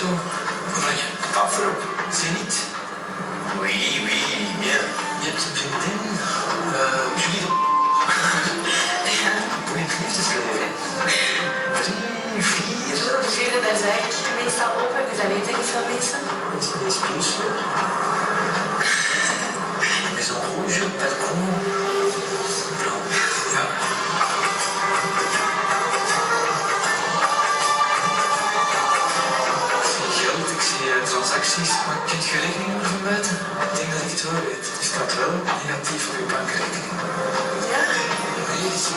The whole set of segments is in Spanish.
auto. Oranje. Afro. Zenit. Oui, oui, bien. Je hebt een vriendin. Julie de... Ja, goeie liefdesleven. 3, 4... Veren, daar zei ik meestal over, dus dat weten niet veel mensen. Deze plus. Les en rouge, pas de con. Blanc. Ja. Geld, ik zie transacties, maar kunt je rekeningnummer van buiten? Ik denk dat ik het wel weet. Het staat wel negatief op je bankrekening. Ja? 7.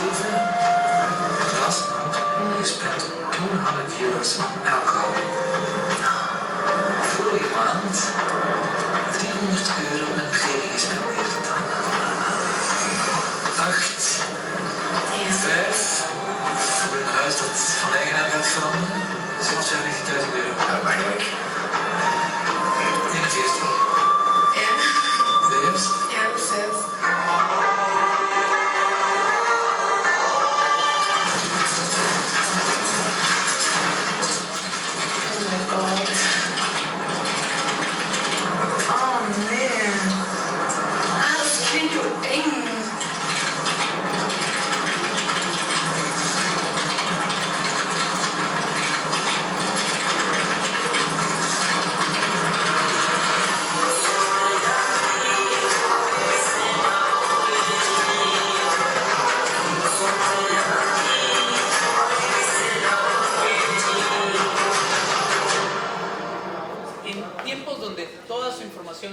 De laatste maand gespeeld op 200 euro's aan alcohol. Vorige maand 300 euro aan kleding gespendeerd. 8. 5. Voor een huis dat van eigenaar gaat veranderen. 750.000 euro. Ja, makkelijk. 41. Ja. Deels. Ja, zelfs.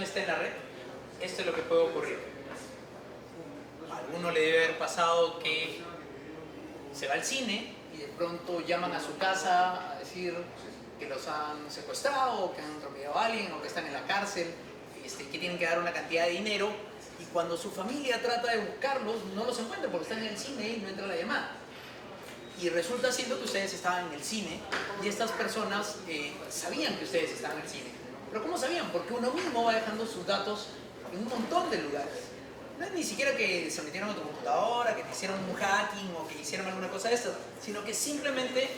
Está en la red, esto es lo que puede ocurrir. A alguno le debe haber pasado que se va al cine y de pronto llaman a su casa a decir que los han secuestrado, que han atropellado a alguien o que están en la cárcel, que tienen que dar una cantidad de dinero, y cuando su familia trata de buscarlos no los encuentra porque están en el cine y no entra la llamada. Y resulta siendo que ustedes estaban en el cine y estas personas sabían que ustedes estaban en el cine. Pero ¿cómo sabían? Porque uno mismo va dejando sus datos en un montón de lugares. No es ni siquiera que se metieron a tu computadora, que te hicieron un hacking o que hicieron alguna cosa de estas, sino que simplemente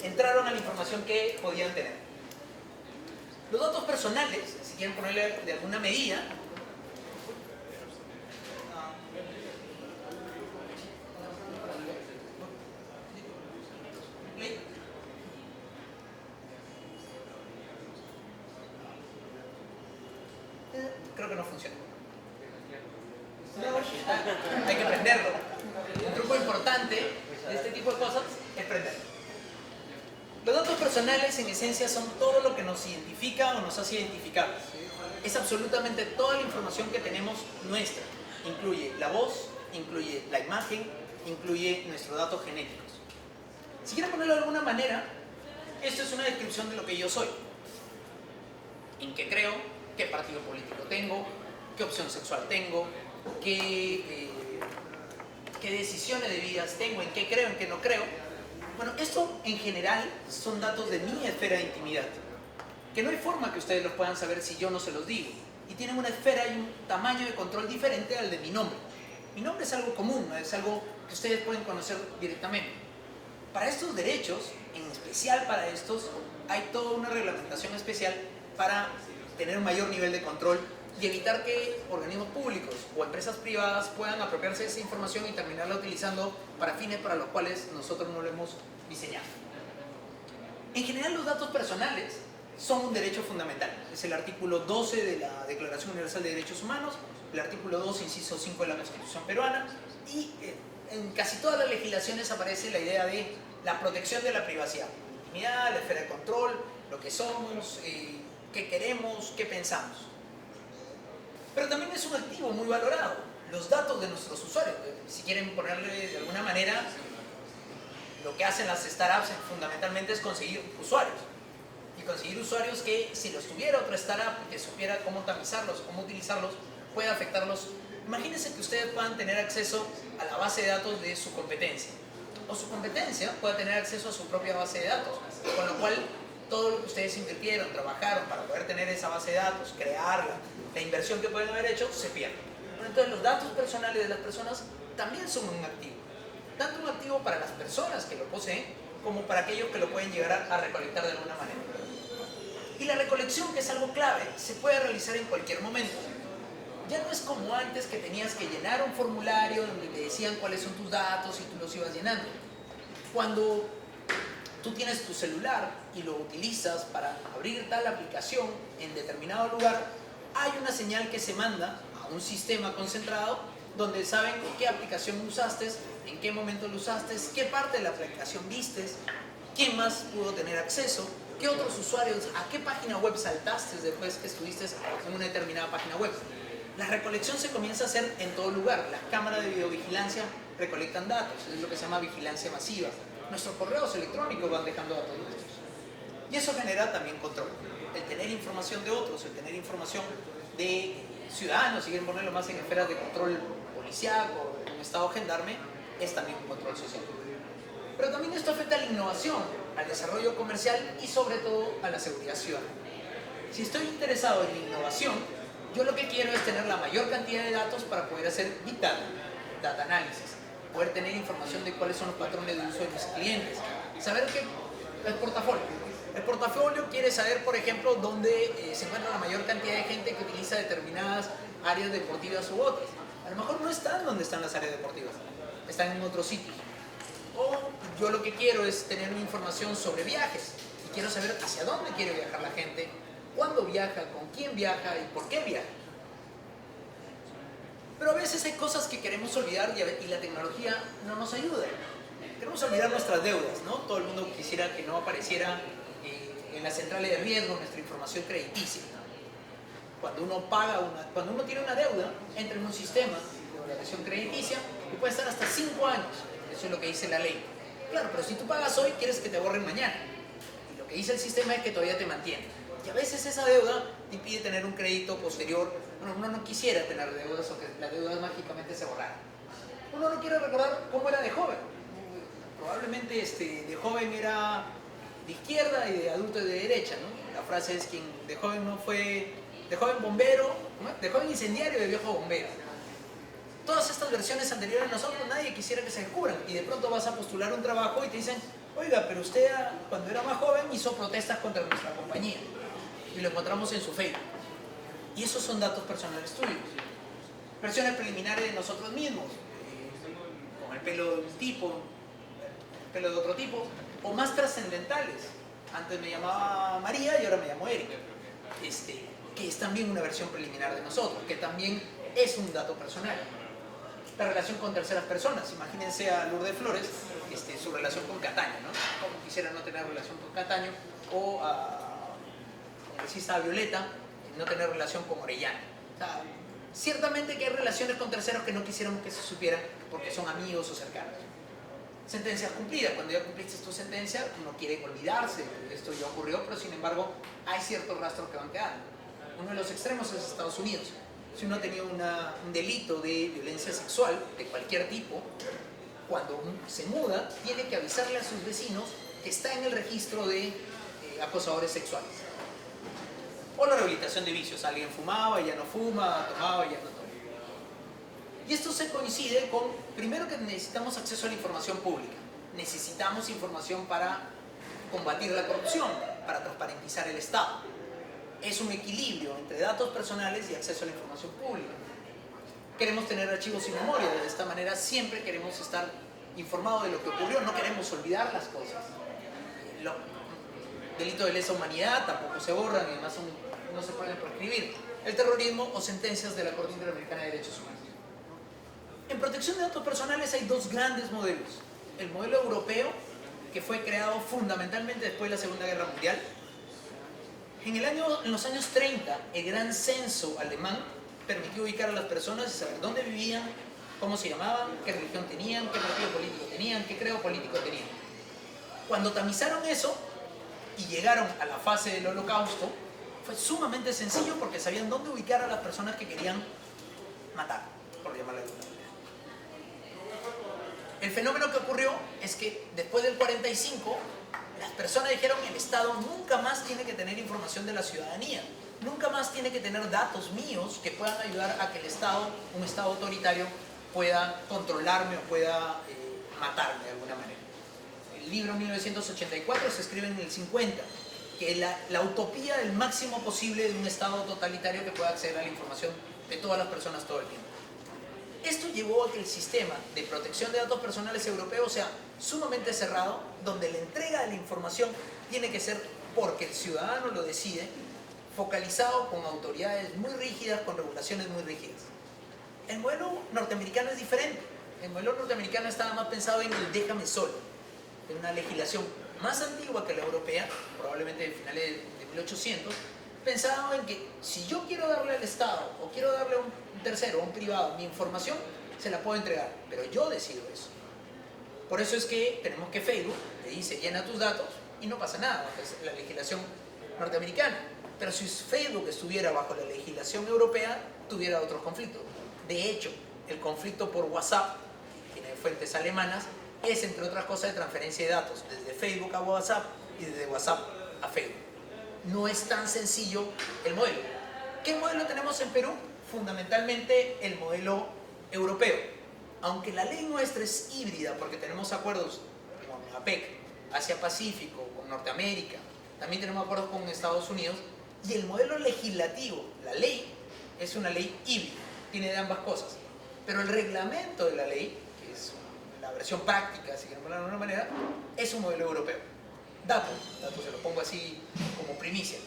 entraron a la información que podían tener. Los datos personales, si quieren ponerle de alguna medida, creo que no funciona. Hay que prenderlo. Un truco importante de este tipo de cosas es prenderlo. Los datos personales en esencia son todo lo que nos identifica o nos hace identificables. Es absolutamente toda la información que tenemos nuestra. Incluye la voz, incluye la imagen, incluye nuestros datos genéticos. Si quieren ponerlo de alguna manera, esto es una descripción de lo que yo soy. En qué creo, qué partido político tengo, qué opción sexual tengo, qué decisiones de vida tengo, en qué creo, en qué no creo. Bueno, esto en general son datos de mi esfera de intimidad, que no hay forma que ustedes los puedan saber si yo no se los digo. Y tienen una esfera y un tamaño de control diferente al de mi nombre. Mi nombre es algo común, es algo que ustedes pueden conocer directamente. Para estos derechos, en especial para estos, hay toda una reglamentación especial para tener un mayor nivel de control y evitar que organismos públicos o empresas privadas puedan apropiarse de esa información y terminarla utilizando para fines para los cuales nosotros no lo hemos diseñado. En general, los datos personales son un derecho fundamental. Es el artículo 12 de la Declaración Universal de Derechos Humanos, el artículo 2, inciso 5 de la Constitución peruana, y en casi todas las legislaciones aparece la idea de la protección de la privacidad, la intimidad, la esfera de control, lo que somos, qué queremos, qué pensamos. Pero también es un activo muy valorado, los datos de nuestros usuarios. Si quieren ponerle de alguna manera, lo que hacen las startups fundamentalmente es conseguir usuarios. Y conseguir usuarios que, si los tuviera otra startup que supiera cómo tamizarlos, cómo utilizarlos, puede afectarlos. Imagínense que ustedes puedan tener acceso a la base de datos de su competencia. O su competencia pueda tener acceso a su propia base de datos. Con lo cual, todo lo que ustedes invirtieron, trabajaron para poder tener esa base de datos, crearla, la inversión que pueden haber hecho, se pierde. Entonces, los datos personales de las personas también son un activo. Tanto un activo para las personas que lo poseen, como para aquellos que lo pueden llegar a recolectar de alguna manera. Y la recolección, que es algo clave, se puede realizar en cualquier momento. Ya no es como antes que tenías que llenar un formulario donde te decían cuáles son tus datos y tú los ibas llenando. Cuando tú tienes tu celular y lo utilizas para abrir tal aplicación en determinado lugar, hay una señal que se manda a un sistema concentrado donde saben qué aplicación usaste, en qué momento lo usaste, qué parte de la aplicación vistes, quién más pudo tener acceso, qué otros usuarios, a qué página web saltaste después que estuviste en una determinada página web. La recolección se comienza a hacer en todo lugar. Las cámaras de videovigilancia recolectan datos, es lo que se llama vigilancia masiva. Nuestros correos electrónicos van dejando datos nuestros. Y eso genera también control. El tener información de otros, el tener información de ciudadanos, si quieren ponerlo más en esferas de control policial o en un estado gendarme, es también un control social. Pero también esto afecta a la innovación, al desarrollo comercial y sobre todo a la seguridad ciudadana. Si estoy interesado en la innovación, yo lo que quiero es tener la mayor cantidad de datos para poder hacer Big Data, Data Analysis, poder tener información de cuáles son los patrones de uso de mis clientes, saber que el portafolio. El portafolio quiere saber, por ejemplo, dónde se encuentra la mayor cantidad de gente que utiliza determinadas áreas deportivas u otras. A lo mejor no están donde están las áreas deportivas, están en otro sitio. O yo lo que quiero es tener una información sobre viajes y quiero saber hacia dónde quiere viajar la gente, cuándo viaja, con quién viaja y por qué viaja. Pero a veces hay cosas que queremos olvidar y la tecnología no nos ayuda. Queremos olvidar nuestras deudas, ¿no? Todo el mundo quisiera que no apareciera en las centrales de riesgo nuestra información crediticia. Cuando uno tiene una deuda, entra en un sistema de evaluación crediticia y puede estar hasta 5 años. Eso es lo que dice la ley. Claro, pero si tú pagas hoy, quieres que te borren mañana. Y lo que dice el sistema es que todavía te mantiene. Y a veces esa deuda te impide tener un crédito posterior. Bueno, uno no quisiera tener deudas o que las deudas mágicamente se borraran. Uno no quiere recordar cómo era de joven. Probablemente de joven era de izquierda y de adulto de derecha, ¿no? La frase es quien de joven no fue, de joven bombero, ¿no? De joven incendiario y de viejo bombero. Todas estas versiones anteriores a nosotros nadie quisiera que se descubran y de pronto vas a postular un trabajo y te dicen, oiga, pero usted cuando era más joven hizo protestas contra nuestra compañía y lo encontramos en su Facebook. Y esos son datos personales tuyos. Versiones preliminares de nosotros mismos, con el pelo de un tipo, el pelo de otro tipo, o más trascendentales. Antes me llamaba María y ahora me llamo Eric. Que es también una versión preliminar de nosotros, que también es un dato personal. La relación con terceras personas. Imagínense a Lourdes Flores, su relación con Cataño, ¿no? Como quisiera no tener relación con Cataño, o a congresista Violeta, no tener relación con Orellana. O sea, ciertamente que hay relaciones con terceros que no quisiéramos que se supieran porque son amigos o cercanos. Sentencias cumplidas. Cuando ya cumpliste tu sentencia, uno quiere olvidarse. Esto ya ocurrió, pero sin embargo hay ciertos rastros que van quedando. Uno de los extremos es Estados Unidos. Si uno tenía un delito de violencia sexual de cualquier tipo, cuando se muda, tiene que avisarle a sus vecinos que está en el registro de acosadores sexuales. O la rehabilitación de vicios. Alguien fumaba y ya no fuma, tomaba y ya no toma. Y esto se coincide con, primero, que necesitamos acceso a la información pública. Necesitamos información para combatir la corrupción, para transparentizar el Estado. Es un equilibrio entre datos personales y acceso a la información pública. Queremos tener archivos y memoria, de esta manera siempre queremos estar informados de lo que ocurrió, no queremos olvidar las cosas. Los delitos de lesa humanidad tampoco se borran y además no se pueden prescribir. El terrorismo o sentencias de la Corte Interamericana de Derechos Humanos. En protección de datos personales hay dos grandes modelos. El modelo europeo, que fue creado fundamentalmente después de la Segunda Guerra Mundial. En los años 30, el gran censo alemán permitió ubicar a las personas y saber dónde vivían, cómo se llamaban, qué religión tenían, qué partido político tenían, qué credo político tenían. Cuando tamizaron eso y llegaron a la fase del Holocausto, fue sumamente sencillo porque sabían dónde ubicar a las personas que querían matar, por llamarlo de alguna manera. El fenómeno que ocurrió es que después del 45, las personas dijeron que el Estado nunca más tiene que tener información de la ciudadanía, nunca más tiene que tener datos míos que puedan ayudar a que el Estado, un Estado autoritario, pueda controlarme o pueda matarme de alguna manera. El libro 1984 se escribe en el 50 que la utopía del máximo posible de un Estado totalitario que pueda acceder a la información de todas las personas todo el tiempo. Esto llevó a que el sistema de protección de datos personales europeo sea sumamente cerrado, donde la entrega de la información tiene que ser porque el ciudadano lo decide, focalizado con autoridades muy rígidas, con regulaciones muy rígidas. El modelo norteamericano es diferente. El modelo norteamericano estaba más pensado en el déjame solo, en una legislación más antigua que la europea, probablemente de finales de 1800, pensado en que si yo quiero darle al Estado o quiero darle a un tercero, a un privado, mi información, se la puedo entregar, pero yo decido eso. Por eso es que tenemos que Facebook te dice llena tus datos y no pasa nada, es la legislación norteamericana. Pero si Facebook estuviera bajo la legislación europea, tuviera otros conflictos. De hecho, el conflicto por WhatsApp, que tiene fuentes alemanas, es entre otras cosas de transferencia de datos, desde Facebook a WhatsApp y desde WhatsApp a Facebook. No es tan sencillo el modelo. ¿Qué modelo tenemos en Perú? Fundamentalmente el modelo europeo. Aunque la ley nuestra es híbrida, porque tenemos acuerdos con APEC, Asia-Pacífico, con Norteamérica, también tenemos acuerdos con Estados Unidos, y el modelo legislativo, la ley, es una ley híbrida, tiene de ambas cosas. Pero el reglamento de la ley, que es la versión práctica, si queremos hablar de alguna manera, es un modelo europeo. Dato, se lo pongo así como primicia.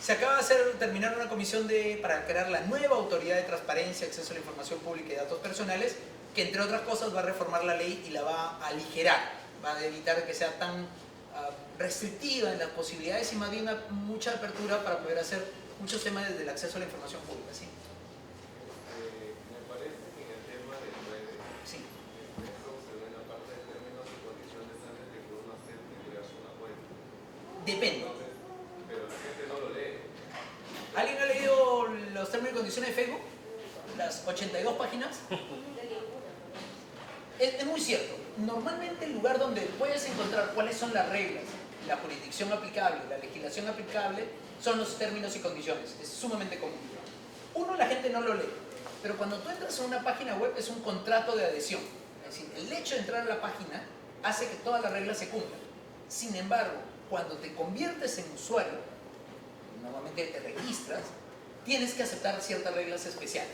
Se acaba de terminar una comisión para crear la nueva Autoridad de Transparencia, Acceso a la Información Pública y Datos Personales, que entre otras cosas va a reformar la ley y la va a aligerar, va a evitar que sea tan restrictiva en las posibilidades y más bien mucha apertura para poder hacer muchos temas desde el acceso a la información pública. ¿Sí? Me parece que en el tema del 9, Sí. esto se ve en la parte de términos y condiciones antes de que uno acepte y creas una cuenta. Depende. Entonces, pero la gente no lo lee. ¿Alguien ha leído los términos y condiciones de Facebook? Las 82 páginas. Es muy cierto. Normalmente el lugar donde puedes encontrar cuáles son las reglas, la jurisdicción aplicable, la legislación aplicable, son los términos y condiciones. Es sumamente común. Uno, la gente no lo lee. Pero cuando tú entras a una página web es un contrato de adhesión. Es decir, el hecho de entrar a la página hace que todas las reglas se cumplan. Sin embargo, cuando te conviertes en usuario, normalmente te registras, tienes que aceptar ciertas reglas especiales.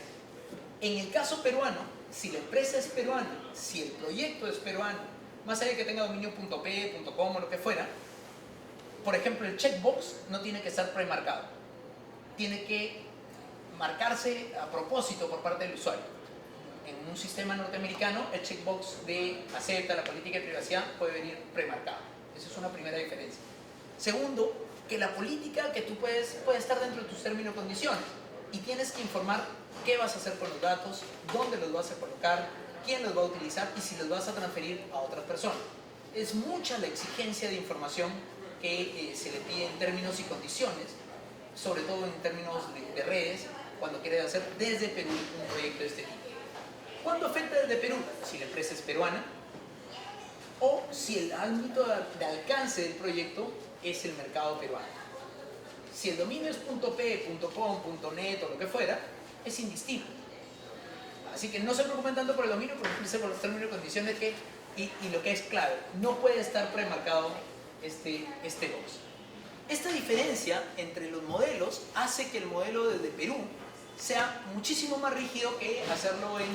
En el caso peruano, si la empresa es peruana, si el proyecto es peruano, más allá de que tenga dominio.p, .com o lo que fuera, por ejemplo, el checkbox no tiene que estar premarcado. Tiene que marcarse a propósito por parte del usuario. En un sistema norteamericano, el checkbox de acepta la política de privacidad puede venir premarcado. Esa es una primera diferencia. Segundo, que la política que tú puede estar dentro de tus términos y condiciones y tienes que informar qué vas a hacer con los datos, dónde los vas a colocar, quién los va a utilizar y si los vas a transferir a otras personas. Es mucha la exigencia de información que se le pide en términos y condiciones, sobre todo en términos de redes, cuando quieres hacer desde Perú un proyecto de este tipo. ¿Cuándo afecta desde Perú? Si la empresa es peruana o si el ámbito de alcance del proyecto es el mercado peruano. Si el dominio es .p, .com, .net o lo que fuera, es indistinto. Así que no se preocupen tanto por el dominio, preocupense por los términos y condiciones y lo que es clave, no puede estar premarcado este box. Esta diferencia entre los modelos hace que el modelo desde Perú sea muchísimo más rígido que hacerlo en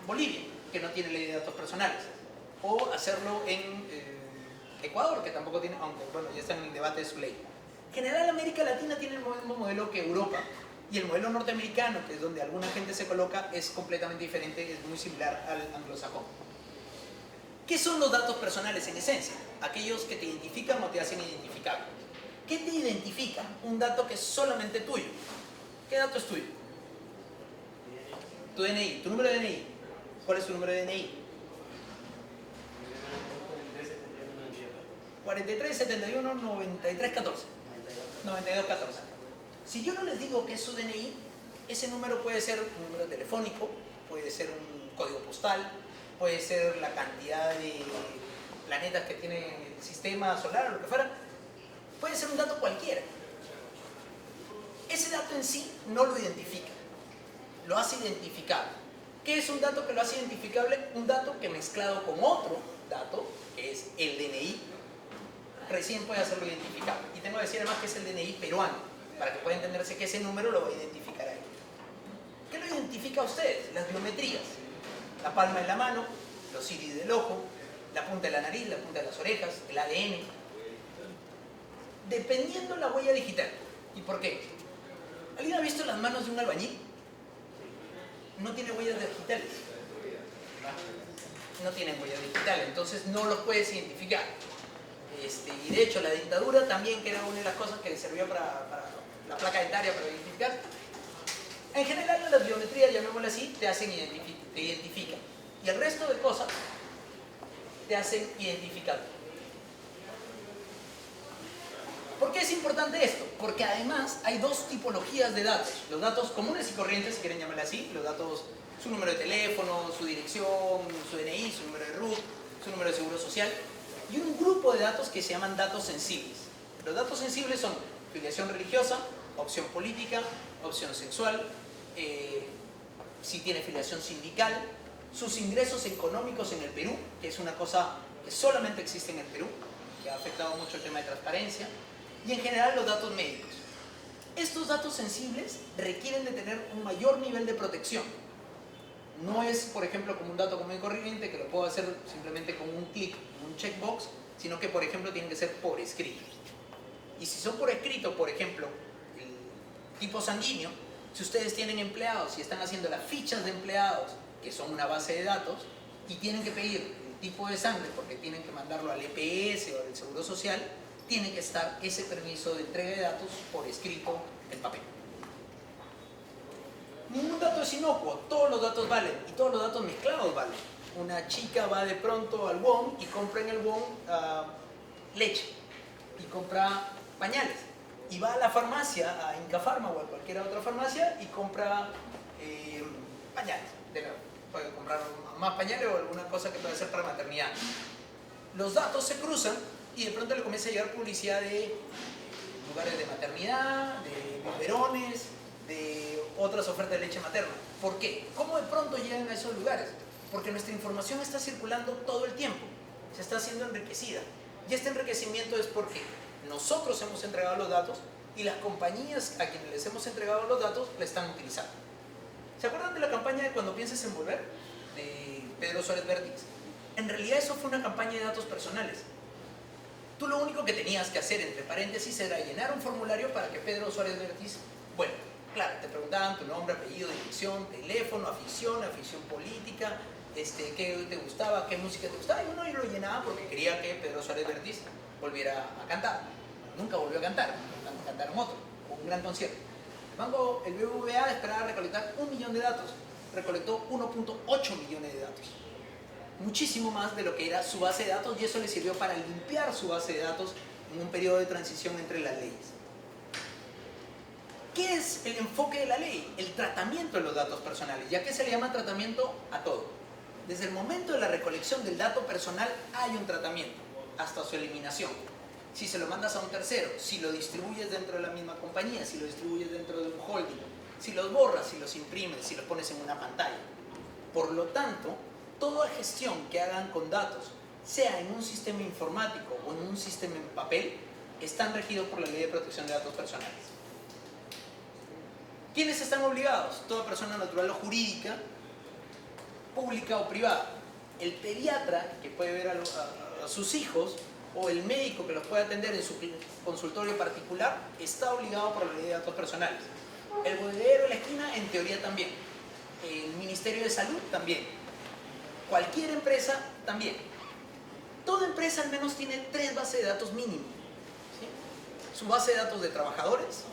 Bolivia, que no tiene ley de datos personales, o hacerlo en Ecuador, que tampoco tiene, aunque bueno, ya está en el debate de su ley. En general, América Latina tiene el mismo modelo que Europa, y el modelo norteamericano, que es donde alguna gente se coloca, es completamente diferente, es muy similar al anglosajón. ¿Qué son los datos personales en esencia? Aquellos que te identifican o te hacen identificable. ¿Qué te identifica? Un dato que es solamente tuyo. ¿Qué dato es tuyo? Tu DNI, tu número de DNI. ¿Cuál es tu número de DNI? 43 71 93 14. 92 14. Si yo no les digo que es su DNI, ese número puede ser un número telefónico, puede ser un código postal, puede ser la cantidad de planetas que tiene el sistema solar o lo que fuera, puede ser un dato cualquiera. Ese dato en sí no lo identifica, lo hace identificable. ¿Qué es un dato que lo hace identificable? Un dato que mezclado con otro dato, que es el DNI, recién puede hacerlo identificable. Y tengo que decir además que es el DNI peruano, para que pueda entenderse que ese número lo va a identificar ahí. ¿Qué lo identifica a ustedes? Las biometrías. La palma de la mano, los iris del ojo, la punta de la nariz, la punta de las orejas, el ADN. Dependiendo la huella digital. ¿Y por qué? ¿Alguien ha visto las manos de un albañil? No tiene huellas digitales. No tienen huellas digitales, entonces no los puedes identificar. Y de hecho la dentadura también, que era una de las cosas que servía para la placa dentaria para identificar. En general las biometrías, llamémoslas así, te hacen te identifican. Y el resto de cosas te hacen identificar. ¿Por qué es importante esto? Porque además hay dos tipologías de datos. Los datos comunes y corrientes, si quieren llamarle así, los datos, su número de teléfono, su dirección, su DNI, su número de RUT, su número de seguro social, y un grupo de datos que se llaman datos sensibles. Los datos sensibles son filiación religiosa, opción política, opción sexual, si tiene filiación sindical, sus ingresos económicos en el Perú, que es una cosa que solamente existe en el Perú, que ha afectado mucho el tema de transparencia, y en general los datos médicos. Estos datos sensibles requieren de tener un mayor nivel de protección. No es, por ejemplo, como un dato común y corriente que lo puedo hacer simplemente con un clic, un checkbox, sino que, por ejemplo, tienen que ser por escrito. Y si son por escrito, por ejemplo, el tipo sanguíneo, si ustedes tienen empleados y están haciendo las fichas de empleados, que son una base de datos, y tienen que pedir el tipo de sangre porque tienen que mandarlo al EPS o al Seguro Social, tiene que estar ese permiso de entrega de datos por escrito en papel. Ningún dato es inocuo, todos los datos valen y todos los datos mezclados valen. Una chica va de pronto al WOM y compra en el WOM leche y compra pañales. Y va a la farmacia, a Incafarma o a cualquier otra farmacia y compra pañales. Puede comprar más pañales o alguna cosa que pueda ser para maternidad. Los datos se cruzan y de pronto le comienza a llegar publicidad de lugares de maternidad, de biberones, de otras ofertas de leche materna. ¿Por qué? ¿Cómo de pronto llegan a esos lugares? Porque nuestra información está circulando todo el tiempo, se está haciendo enriquecida. Y este enriquecimiento es porque nosotros hemos entregado los datos y las compañías a quienes les hemos entregado los datos la están utilizando. ¿Se acuerdan de la campaña de Cuando pienses en volver? De Pedro Suárez Vértiz. En realidad eso fue una campaña de datos personales. Tú lo único que tenías que hacer, entre paréntesis, era llenar un formulario para que Pedro Suárez Vértiz, bueno, claro, te preguntaban tu nombre, apellido, dirección, teléfono, afición política, qué te gustaba, qué música te gustaba, y uno yo lo llenaba porque quería que Pedro Suárez Vértiz volviera a cantar. Nunca volvió a cantar, cantaron otro, un gran concierto. El BBVA esperaba recolectar 1 millón de datos, recolectó 1.8 millones de datos. Muchísimo más de lo que era su base de datos, y eso le sirvió para limpiar su base de datos en un periodo de transición entre las leyes. ¿Qué es el enfoque de la ley? El tratamiento de los datos personales. ¿Ya que se le llama tratamiento a todo? Desde el momento de la recolección del dato personal hay un tratamiento, hasta su eliminación. Si se lo mandas a un tercero, si lo distribuyes dentro de la misma compañía, si lo distribuyes dentro de un holding, si los borras, si los imprimes, si los pones en una pantalla. Por lo tanto, toda gestión que hagan con datos, sea en un sistema informático o en un sistema en papel, están regidos por la Ley de Protección de Datos Personales. ¿Quiénes están obligados? Toda persona natural o jurídica, pública o privada. El pediatra que puede ver a sus hijos, o el médico que los puede atender en su consultorio particular, está obligado por la Ley de Datos Personales. El bodeguero de la esquina, en teoría, también. El Ministerio de Salud, también. Cualquier empresa, también. Toda empresa al menos tiene 3 bases de datos mínimo. ¿Sí? Su base de datos de trabajadores,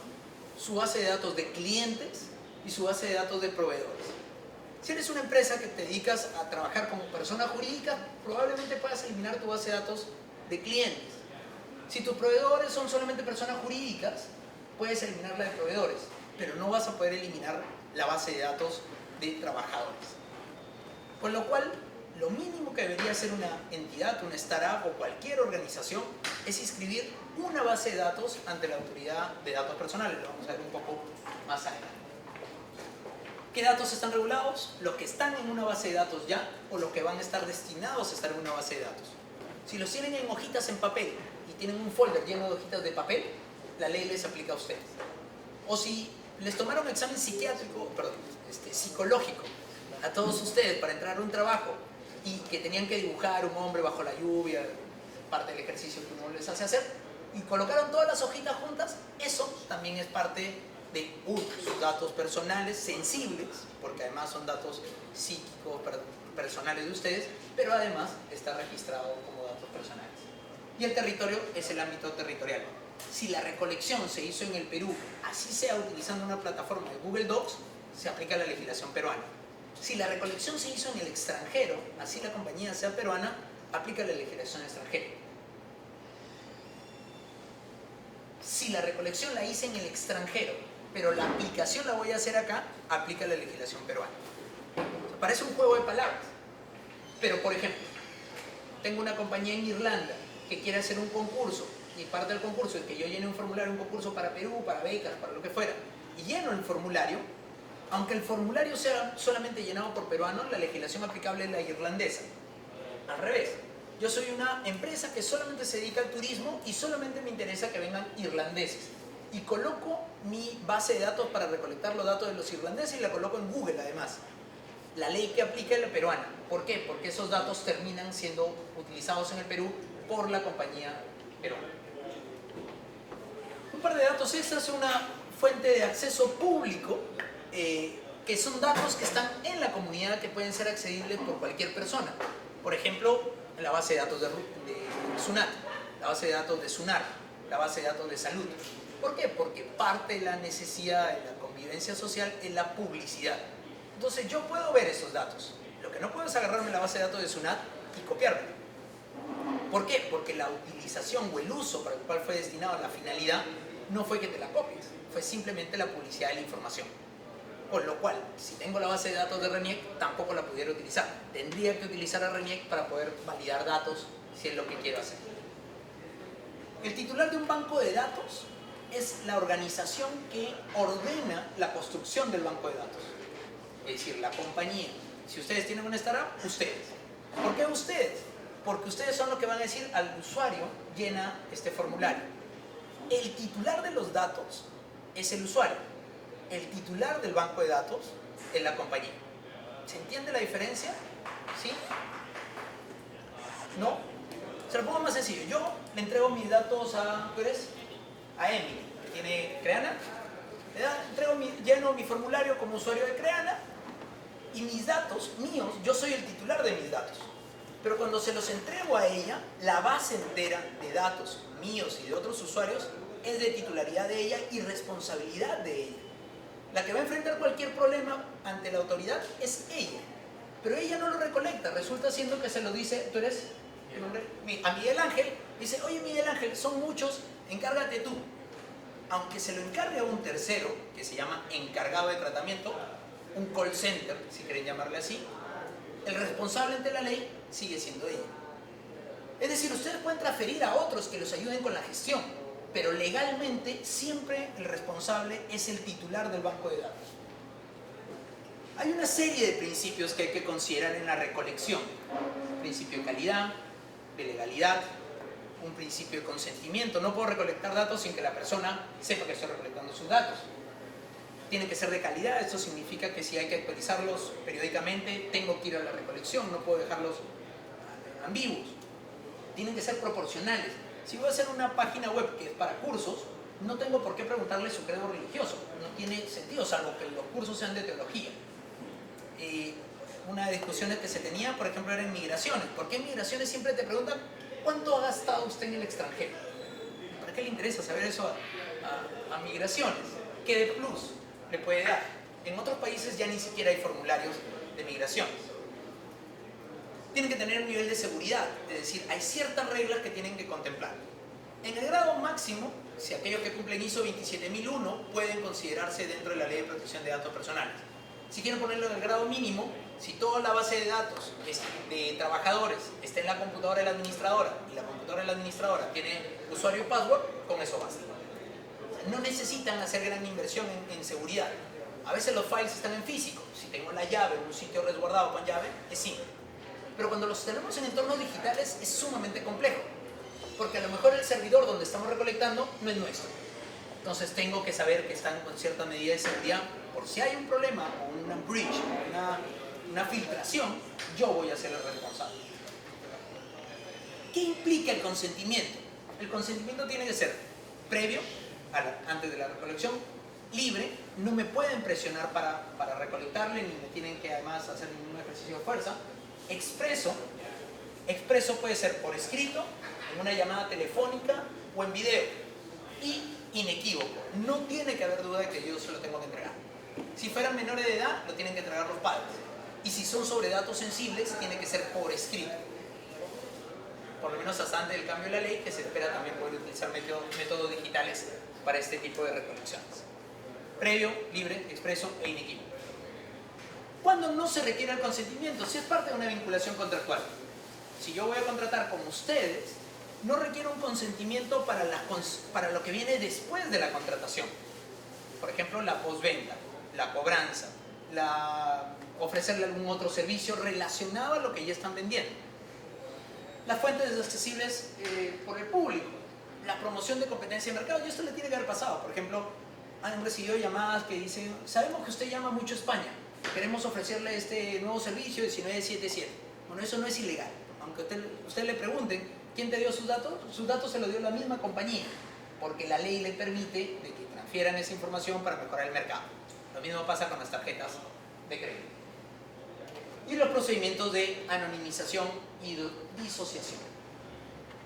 su base de datos de clientes y su base de datos de proveedores. Si eres una empresa que te dedicas a trabajar como persona jurídica, probablemente puedas eliminar tu base de datos de clientes. Si tus proveedores son solamente personas jurídicas, puedes eliminarla de proveedores, pero no vas a poder eliminar la base de datos de trabajadores. Con lo cual, lo mínimo que debería hacer una entidad, una startup o cualquier organización es inscribir una base de datos ante la Autoridad de Datos Personales. Lo vamos a ver un poco más adelante. ¿Qué datos están regulados? Los que están en una base de datos ya o los que van a estar destinados a estar en una base de datos. Si los tienen en hojitas en papel y tienen un folder lleno de hojitas de papel, la ley les aplica a ustedes. O si les tomaron examen psicológico a todos ustedes para entrar a un trabajo y que tenían que dibujar un hombre bajo la lluvia, parte del ejercicio que uno les hace hacer, y colocaron todas las hojitas juntas, eso también es parte de sus datos personales sensibles, porque además son datos psíquicos, personales de ustedes, pero además está registrado como datos personales. Y el territorio es el ámbito territorial. Si la recolección se hizo en el Perú, así sea utilizando una plataforma de Google Docs, se aplica la legislación peruana. Si la recolección se hizo en el extranjero, así la compañía sea peruana, aplica la legislación extranjera. Si la recolección la hice en el extranjero, pero la aplicación la voy a hacer acá, aplica la legislación peruana. O sea, parece un juego de palabras. Pero, por ejemplo, tengo una compañía en Irlanda que quiere hacer un concurso, y parte del concurso es que yo llene un formulario, un concurso para Perú, para becas, para lo que fuera, y lleno el formulario, aunque el formulario sea solamente llenado por peruanos, la legislación aplicable es la irlandesa. Al revés, yo soy una empresa que solamente se dedica al turismo y solamente me interesa que vengan irlandeses. Y coloco mi base de datos para recolectar los datos de los irlandeses y la coloco en Google además. La ley que aplica es la peruana. ¿Por qué? Porque esos datos terminan siendo utilizados en el Perú por la compañía peruana. Un par de datos extras, una fuente de acceso público, que son datos que están en la comunidad que pueden ser accedibles por cualquier persona. Por ejemplo, la base de datos de SUNAT, la base de datos de SUNAR, la base de datos de salud. ¿Por qué? Porque parte de la necesidad de la convivencia social es la publicidad. Entonces yo puedo ver esos datos. Lo que no puedo es agarrarme la base de datos de SUNAT y copiarla. ¿Por qué? Porque la utilización o el uso para el cual fue destinado la finalidad no fue que te la copies, fue simplemente la publicidad de la información. Con lo cual, si tengo la base de datos de RENIEC, tampoco la pudiera utilizar. Tendría que utilizar a RENIEC para poder validar datos si es lo que quiero hacer. El titular de un banco de datos es la organización que ordena la construcción del banco de datos. Es decir, la compañía. Si ustedes tienen una startup, ustedes. ¿Por qué ustedes? Porque ustedes son los que van a decir al usuario, llena este formulario. El titular de los datos es el usuario. El titular del banco de datos es la compañía. ¿Se entiende la diferencia? ¿Sí? ¿No? Se lo pongo más sencillo. Yo le entrego mis datos a Emily, que tiene Creana. Lleno mi formulario como usuario de Creana y mis datos míos, yo soy el titular de mis datos. Pero cuando se los entrego a ella, la base entera de datos míos y de otros usuarios es de titularidad de ella y responsabilidad de ella. La que va a enfrentar cualquier problema ante la autoridad es ella. Pero ella no lo recolecta. Resulta siendo que se lo dice, tú eres tu nombre, a Miguel Ángel. Dice, oye Miguel Ángel, son muchos, encárgate tú. Aunque se lo encargue a un tercero, que se llama encargado de tratamiento, un call center, si quieren llamarle así, el responsable ante la ley sigue siendo ella. Es decir, ustedes pueden transferir a otros que los ayuden con la gestión, pero legalmente siempre el responsable es el titular del banco de datos. Hay una serie de principios que hay que considerar en la recolección. Principio de calidad, de legalidad, un principio de consentimiento. No puedo recolectar datos sin que la persona sepa que estoy recolectando sus datos. Tienen que ser de calidad, esto significa que si hay que actualizarlos periódicamente, tengo que ir a la recolección, no puedo dejarlos ambiguos. Tienen que ser proporcionales. Si voy a hacer una página web que es para cursos, no tengo por qué preguntarle su credo religioso. No tiene sentido, salvo que los cursos sean de teología. Una de las discusiones que se tenía, por ejemplo, era en migraciones. ¿Por qué en migraciones siempre te preguntan cuánto ha gastado usted en el extranjero? ¿Para qué le interesa saber eso a migraciones? ¿Qué de plus le puede dar? En otros países ya ni siquiera hay formularios de migraciones. Tienen que tener un nivel de seguridad, es decir, hay ciertas reglas que tienen que contemplar. En el grado máximo, si aquellos que cumplen ISO 27001 pueden considerarse dentro de la Ley de Protección de Datos Personales. Si quieren ponerlo en el grado mínimo, si toda la base de datos de trabajadores está en la computadora de la administradora y la computadora de la administradora tiene usuario y password, con eso basta. No necesitan hacer gran inversión en seguridad. A veces los files están en físico. Si tengo la llave en un sitio resguardado con llave, es simple. Pero cuando los tenemos en entornos digitales es sumamente complejo, porque a lo mejor el servidor donde estamos recolectando no es nuestro. Entonces tengo que saber que están con cierta medida de seguridad, por si hay un problema o una breach, una filtración, yo voy a ser el responsable. ¿Qué implica el consentimiento? El consentimiento tiene que ser previo, antes de la recolección, libre, no me pueden presionar para recolectarle, ni me tienen que además hacer ningún ejercicio de fuerza. Expreso puede ser por escrito, en una llamada telefónica o en video. Y inequívoco, no tiene que haber duda de que yo se lo tengo que entregar. Si fueran menores de edad, lo tienen que entregar los padres. Y si son sobre datos sensibles, tiene que ser por escrito. Por lo menos hasta antes del cambio de la ley, que se espera también poder utilizar métodos digitales para este tipo de recolecciones. Previo, libre, expreso e inequívoco. ¿Cuándo no se requiere el consentimiento? Si es parte de una vinculación contractual. Si yo voy a contratar con ustedes, no requiere un consentimiento para lo que viene después de la contratación. Por ejemplo, la postventa, la cobranza, ofrecerle algún otro servicio relacionado a lo que ya están vendiendo. Las fuentes accesibles por el público, la promoción de competencia de mercado, y esto le tiene que haber pasado. Por ejemplo, han recibido llamadas que dicen, sabemos que usted llama mucho a España, queremos ofrecerle este nuevo servicio 1977. Bueno, eso no es ilegal. Aunque usted le pregunten, ¿quién te dio sus datos se los dio la misma compañía, porque la ley le permite de que transfieran esa información para mejorar el mercado. Lo mismo pasa con las tarjetas de crédito. Y los procedimientos de anonimización y disociación.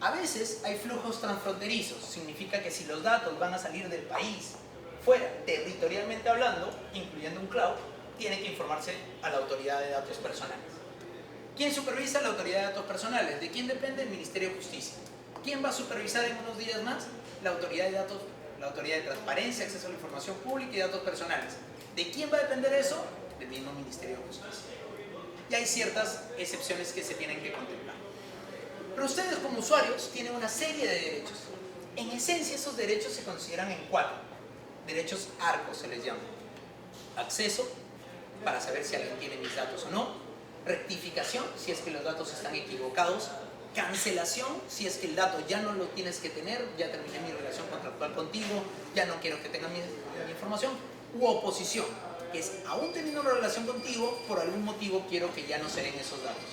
A veces hay flujos transfronterizos, significa que si los datos van a salir del país, fuera, territorialmente hablando, incluyendo un cloud, tiene que informarse a la autoridad de datos personales. ¿Quién supervisa la autoridad de datos personales? ¿De quién depende? El Ministerio de Justicia. ¿Quién va a supervisar en unos días más? La autoridad de datos, la autoridad de transparencia, acceso a la información pública y datos personales. ¿De quién va a depender eso? Del mismo Ministerio de Justicia. Y hay ciertas excepciones que se tienen que contemplar. Pero ustedes como usuarios tienen una serie de derechos. En esencia esos derechos se consideran en 4. Derechos ARCO se les llama. Acceso, para saber si alguien tiene mis datos o no. Rectificación, si es que los datos están equivocados. Cancelación, si es que el dato ya no lo tienes que tener, ya terminé mi relación contractual contigo, ya no quiero que tengas mi información. U oposición, que es, aún teniendo una relación contigo, por algún motivo quiero que ya no se den esos datos.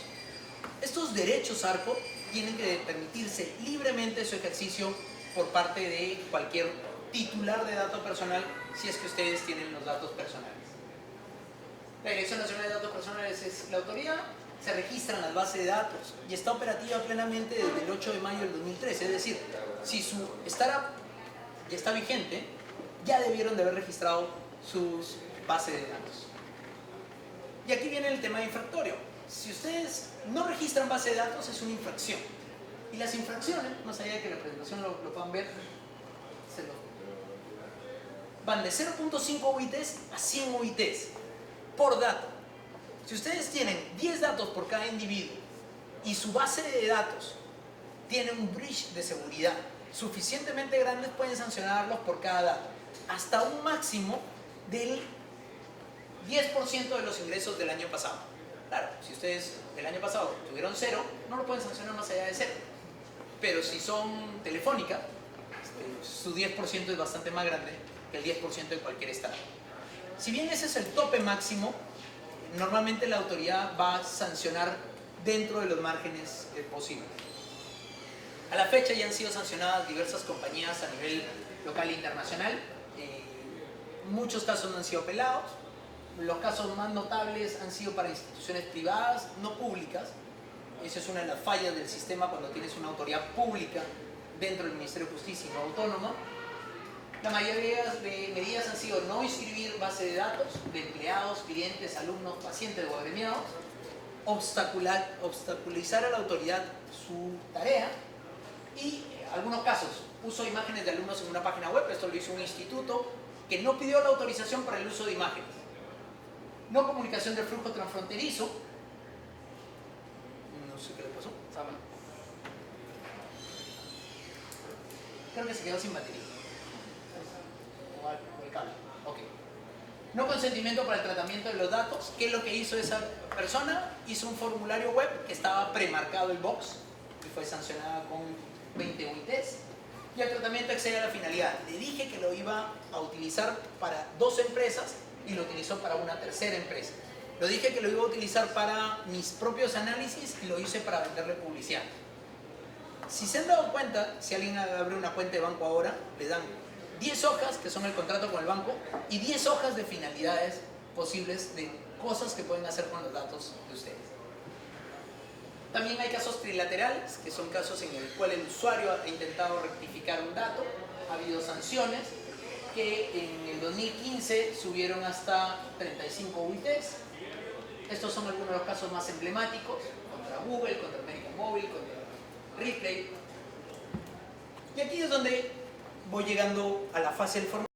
Estos derechos ARCO tienen que permitirse libremente su ejercicio por parte de cualquier titular de dato personal, si es que ustedes tienen los datos personales. La Dirección Nacional de Datos Personales es la autoridad, se registran las bases de datos y está operativa plenamente desde el 8 de mayo del 2013. Es decir, si su startup ya está vigente, ya debieron de haber registrado sus bases de datos. Y aquí viene el tema de infractorio. Si ustedes no registran base de datos, es una infracción. Y las infracciones, más allá de que la presentación lo puedan ver, van de 0.5 UITs a 100 UITs por dato. Si ustedes tienen 10 datos por cada individuo y su base de datos tiene un breach de seguridad suficientemente grande, pueden sancionarlos por cada dato, hasta un máximo del 10% de los ingresos del año pasado. Claro, si ustedes el año pasado tuvieron 0, no lo pueden sancionar más allá de 0. Pero si son Telefónica, su 10% es bastante más grande que el 10% de cualquier estado. Si bien ese es el tope máximo, normalmente la autoridad va a sancionar dentro de los márgenes posibles. A la fecha ya han sido sancionadas diversas compañías a nivel local e internacional. Muchos casos no han sido apelados. Los casos más notables han sido para instituciones privadas, no públicas. Esa es una de las fallas del sistema cuando tienes una autoridad pública dentro del Ministerio de Justicia y no autónoma. La mayoría de medidas han sido no inscribir base de datos de empleados, clientes, alumnos, pacientes o agremiados, obstaculizar a la autoridad su tarea y, en algunos casos, uso de imágenes de alumnos en una página web. Esto lo hizo un instituto que no pidió la autorización para el uso de imágenes. No comunicación del flujo transfronterizo. No sé qué le pasó. Creo que se quedó sin batería. O el cable. Ok. No consentimiento para el tratamiento de los datos. ¿Qué es lo que hizo esa persona? Hizo un formulario web que estaba premarcado el box y fue sancionada con 20 UITs. Y el tratamiento excede a la finalidad. Le dije que lo iba a utilizar para 2 empresas y lo utilizó para una tercera empresa. Lo dije que lo iba a utilizar para mis propios análisis y lo hice para venderle publicidad. Si se han dado cuenta, si alguien abre una cuenta de banco ahora, le dan 10 hojas, que son el contrato con el banco, y 10 hojas de finalidades posibles de cosas que pueden hacer con los datos de ustedes. También hay casos trilaterales, que son casos en el cual el usuario ha intentado rectificar un dato, ha habido sanciones, que en el 2015 subieron hasta 35 UITs. Estos son algunos de los casos más emblemáticos, contra Google, contra América Móvil, contra Ripley. Y aquí es donde voy llegando a la fase del formulario.